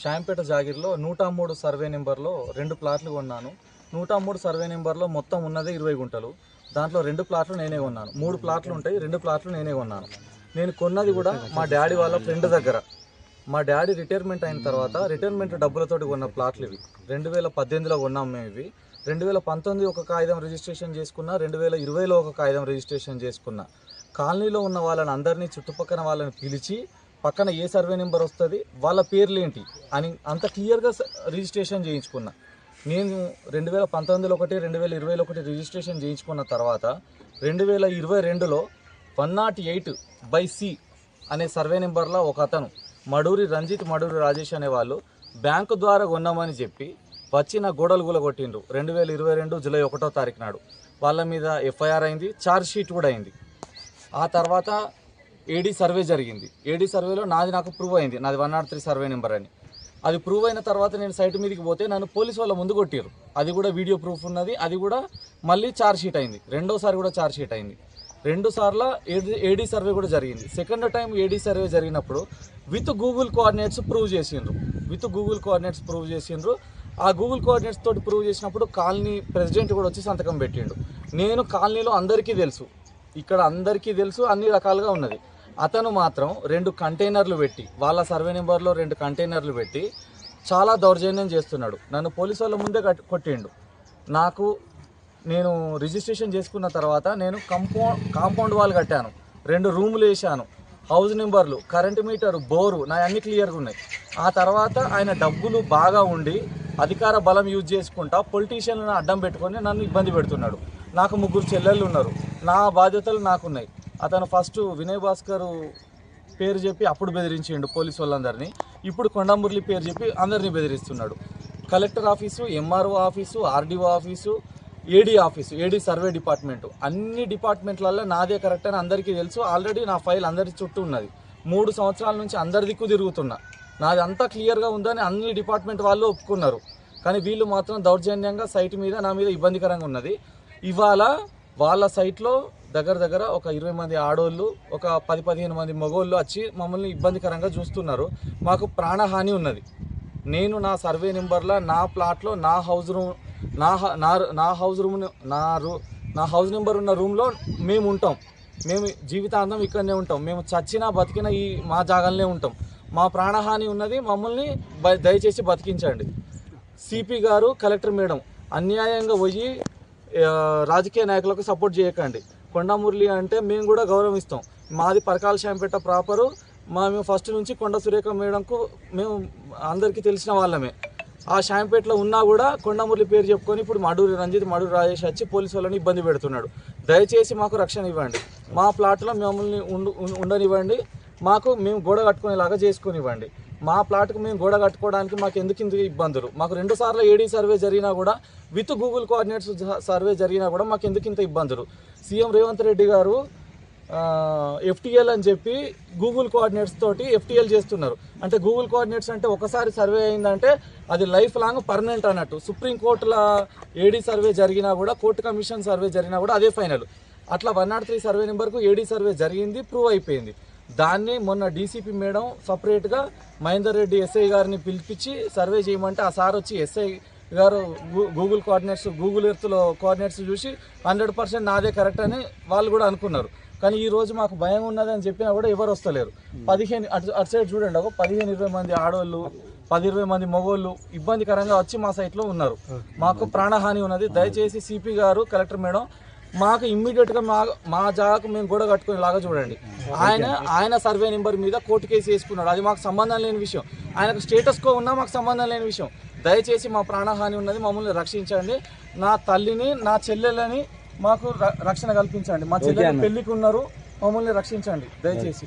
షాంపేట జాగిర్లో 103 survey నెంబర్లో 2 ప్లాట్లు కొన్నాను. 103 సర్వే నెంబర్లో మొత్తం ఉన్నదే 20 గుంటలు. దాంట్లో 2 ప్లాట్లు నేనే కొన్నాను. 3 ప్లాట్లు ఉంటాయి, 2 ప్లాట్లు నేనే కొన్నాను. నేను కొన్నది కూడా మా డాడీ వాళ్ళ ఫ్రెండ్ దగ్గర. మా డాడీ రిటైర్మెంట్ అయిన తర్వాత రిటైర్మెంట్ డబ్బులతోటి కొన్న ప్లాట్లు ఇవి. 2018లో కొన్నాం మేము ఇవి. 2019 ఒక కాగితం రిజిస్ట్రేషన్ చేసుకున్నా, 2020లో ఒక కాగితం రిజిస్ట్రేషన్ చేసుకున్నా. కాలనీలో ఉన్న వాళ్ళని అందరినీ చుట్టుపక్కల వాళ్ళని పిలిచి పక్కన ఏ సర్వే నెంబర్ వస్తుంది, వాళ్ళ పేర్లు ఏంటి అని అంత క్లియర్గా రిజిస్ట్రేషన్ చేయించుకున్నా. నేను 2019లో ఒకటి, 2020లో ఒకటి రిజిస్ట్రేషన్ చేయించుకున్న తర్వాత 2022లో 108/C అనే సర్వే నెంబర్లో ఒక అతను మడూరి రంజిత్, మడూరి రాజేష్ అనే వాళ్ళు బ్యాంకు ద్వారా కొన్నామని చెప్పి వచ్చి నా గోడలు గులగొట్టిండ్రు. 2022 జూలై 1వ తారీఖు నాడు వాళ్ళ మీద ఎఫ్ఐఆర్ అయింది, ఛార్జ్ షీట్ కూడా అయింది. ఆ తర్వాత ఏడీ సర్వే జరిగింది. ఏడీ సర్వేలో నాకు ప్రూవ్ అయింది, నాది 103 సర్వే నెంబర్ అని. అది ప్రూవ్ అయిన తర్వాత నేను సైట్ మీదకి పోతే నన్ను పోలీసు వాళ్ళ ముందు కొట్టారు. అది కూడా వీడియో ప్రూఫ్ ఉన్నది. అది కూడా మళ్ళీ ఛార్జ్ షీట్ అయింది. రెండోసారి కూడా ఛార్జ్ షీట్ అయింది. 2 సార్లు ఏడీ సర్వే కూడా జరిగింది. సెకండ్ టైం ఏడీ సర్వే జరిగినప్పుడు విత్ గూగుల్ కోఆర్డినేట్స్ ప్రూవ్ చేసిండ్రు. ఆ గూగుల్ కోఆర్డినేట్స్ తోటి ప్రూవ్ చేసినప్పుడు కాలనీ ప్రెసిడెంట్ కూడా వచ్చి సంతకం పెట్టిండు. నేను కాలనీలో అందరికీ తెలుసు, ఇక్కడ అందరికీ తెలుసు, అన్ని రకాలుగా ఉన్నది. అతను మాత్రం 2 కంటైనర్లు పెట్టి, వాళ్ళ సర్వే నెంబర్లో 2 కంటైనర్లు పెట్టి చాలా దౌర్జన్యం చేస్తున్నాడు. నన్ను పోలీసు వాళ్ళ ముందే కొట్టిండు. నేను రిజిస్ట్రేషన్ చేసుకున్న తర్వాత నేను కాంపౌండ్ వాల్ కట్టాను, 2 రూములు వేసాను, హౌస్ నెంబర్లు, కరెంటు మీటరు, బోరు నా అన్ని క్లియర్గా ఉన్నాయి. ఆ తర్వాత ఆయన డబ్బులు బాగా ఉండి అధికార బలం యూజ్ చేసుకుంటా పొలిటీషియన్లను అడ్డం పెట్టుకొని నన్ను ఇబ్బంది పెడుతున్నాడు. నాకు 3 చెల్లెళ్ళు ఉన్నారు, నా బాధ్యతలు నాకున్నాయి. అతను ఫస్ట్ వినయ్ భాస్కర్ పేరు చెప్పి అప్పుడు బెదిరించిండు పోలీసు వాళ్ళందరినీ. ఇప్పుడు కొండమురళి పేరు చెప్పి అందరినీ బెదిరిస్తున్నాడు. Collector office, MRO office, RDO office, AD survey department, అన్ని డిపార్ట్మెంట్లలో నాదే కరెక్ట్ అని అందరికీ తెలుసు. ఆల్రెడీ నా ఫైల్ అందరి చుట్టూ ఉన్నది. 3 సంవత్సరాల నుంచి అందరి దిక్కు తిరుగుతున్నా. నాది అంతా క్లియర్గా ఉందని అన్ని డిపార్ట్మెంట్ వాళ్ళు ఒప్పుకున్నారు. కానీ వీళ్ళు మాత్రం దౌర్జన్యంగా సైట్ మీద నా మీద ఇబ్బందికరంగా ఉన్నది. ఇవాళ వాళ్ళ సైట్లో దగ్గర ఒక 20 మంది ఆడోళ్ళు, ఒక 10-15 మంది మగోళ్ళు వచ్చి మమ్మల్ని ఇబ్బందికరంగా చూస్తున్నారు. మాకు ప్రాణహాని ఉన్నది. నేను నా సర్వే నెంబర్లో నా ప్లాట్లో నా హౌస్ నెంబర్ ఉన్న రూమ్లో మేము ఉంటాం. మేము జీవితాంతం ఇక్కడనే ఉంటాం. మేము చచ్చినా బతికినా మా జాగాలనే ఉంటాం. మా ప్రాణహాని ఉన్నది. మమ్మల్ని దయచేసి బతికించండి. సిపి గారు, కలెక్టర్ మేడం అన్యాయంగా పోయి రాజకీయ నాయకులకు సపోర్ట్ చేయకండి. కొండమురళి అంటే మేము కూడా గౌరవిస్తాం. మాది పరకాల షాంపేట ప్రాపరు. మేము ఫస్ట్ నుంచి కొండ సురేఖ మేడంకు మేము అందరికీ తెలిసిన వాళ్ళమే. ఆ షాంపేటలో ఉన్నా కూడా కొండమురళి పేరు చెప్పుకొని ఇప్పుడు మడూరి రంజిత్, మడూరి రాజేష్ వచ్చి పోలీసు వాళ్ళని ఇబ్బంది పెడుతున్నాడు. దయచేసి మాకు రక్షణ ఇవ్వండి. మా ప్లాట్లో మమ్మల్ని ఉండనివ్వండి. మేము గోడ కట్టుకునేలాగా చేసుకునివ్వండి. మా ప్లాట్కు మేము గోడ కట్టుకోవడానికి మాకు ఎందుకు ఇబ్బందులు? మాకు 2 సార్లు ఏడీ సర్వే జరిగినా కూడా, విత్ గూగుల్ కోఆర్డినేట్స్ సర్వే జరిగినా కూడా మాకు ఎందుకు ఇంత ఇబ్బందులు? సీఎం రేవంత్ రెడ్డి గారు ఎఫ్టీఎల్ అని చెప్పి గూగుల్ కోఆర్డినేట్స్ తోటి ఎఫ్టీఎల్ చేస్తున్నారు. అంటే గూగుల్ కోఆర్డినేట్స్ అంటే ఒకసారి సర్వే అయిందంటే అది లైఫ్ లాంగ్ పర్మనెంట్ అన్నట్టు. సుప్రీంకోర్టుల ఏడీ సర్వే జరిగినా కూడా, కోర్టు కమిషన్ సర్వే జరిగినా కూడా అదే ఫైనల్. అట్లా 103 సర్వే నెంబర్కు ఏడీ సర్వే జరిగింది, ప్రూవ్ అయిపోయింది. దాన్ని మొన్న డీసీపీ మేడం సపరేట్గా మహేందర్ రెడ్డి ఎస్ఐ గారిని పిలిపించి సర్వే చేయమంటే ఆ సార్ వచ్చి ఎస్ఐ గారు గూగుల్ ఎర్త్లో కోఆర్డినేట్స్ చూసి 100% నాదే కరెక్ట్ అని వాళ్ళు కూడా అనుకున్నారు. కానీ ఈరోజు మాకు భయం ఉన్నదని చెప్పినా కూడా ఎవరు వస్తలేరు. 15 అటు సైడ్ చూడండి, 15-20 మంది ఆడవాళ్ళు, 10-20 మంది మగోళ్ళు ఇబ్బందికరంగా వచ్చి మా సైట్లో ఉన్నారు. మాకు ప్రాణహాని ఉన్నది. దయచేసి సిపి గారు, కలెక్టర్ మేడం మాకు ఇమ్మీడియట్గా మా జాగాకు మేము గోడ కట్టుకునేలాగా చూడండి. ఆయన సర్వే నెంబర్ మీద కోర్టు కేసు వేసుకున్నాడు. అది మాకు సంబంధం లేని విషయం. ఆయనకు స్టేటస్ కో ఉన్నా మాకు సంబంధం లేని విషయం. దయచేసి మా ప్రాణహాని ఉన్నది, మమ్మల్ని రక్షించండి. నా తల్లిని, నా చెల్లెలని మాకు రక్షణ కల్పించండి. మా చెల్లెలు పెళ్లికి ఉన్నారు, మమ్మల్ని రక్షించండి దయచేసి.